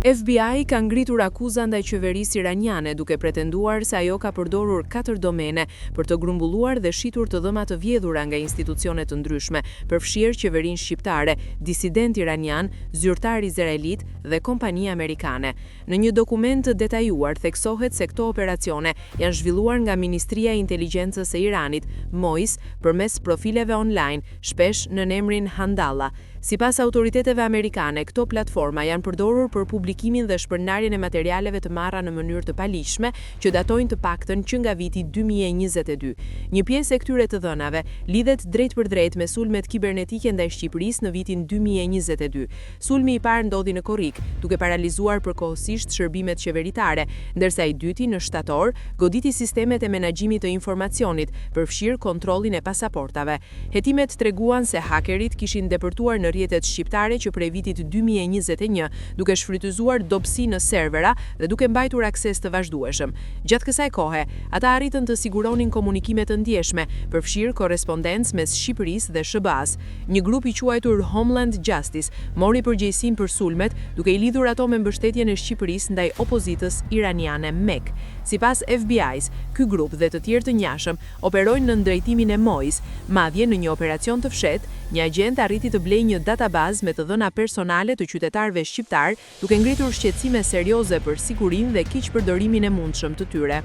FBI ka ngritur akuza ndaj qeverisë iraniane duke pretenduar se ajo ka përdorur 4 domene për të grumbulluar dhe shitur të dhëma të vjedhura nga institucione të ndryshme, përfshirë qeverinë shqiptare, disident iranian, zyrtar izraelit dhe kompani amerikane. Në një dokument të detajuar theksohet se këto operacione janë zhvilluar nga Ministria e Inteligjencës së Iranit, MOIS, përmes profileve online, shpesh në emrin Handalla. Sipas autoriteteve amerikane, këto platforma janë përdorur për publikimin dhe shpërndarjen e materialeve të marra në mënyrë të paligjshme që datojnë të paktën që nga viti 2022. Një pjesë e këtyre të dhënave lidhet drejt për drejt me sulmet kibernetike ndaj Shqipërisë në vitin 2022. Sulmi i parë ndodhi në Korrik, duke paralizuar përkohësisht shërbimet qeveritare, ndërsa i dyti në shtator goditi sistemet e menaxhimit të informacionit, përfshirë kontrollin e pasaportave. Hetimet treguan se hakerit kishin depërtuar në rrjetet shqiptare që prej vitit 2021, duke shfrytëzuar dobësi në servera dhe duke mbajtur akses të vazhdueshëm. Gjatë kësaj kohe, ata arritën të siguronin komunikime të ndjeshme, përfshirë korrespondencë mes Shqipërisë dhe SBA-s. Një grup i quajtur Homeland Justice mori përgjegjësinë për sulmet, duke i lidhur ato me mbështetjen e Shqipërisë ndaj opozitës iraniane MEK. Sipas FBI-s, ky grup dhe të tjerë të ngjashëm operojnë në drejtimin e MOIS, madje në një operacion të fshehtë, një agent arriti të blejë një databazë me të dhëna personale të qytetarëve shqiptar, duke ngritur shqetësime serioze për sigurinë dhe keqpërdorimin e mundshëm të tyre.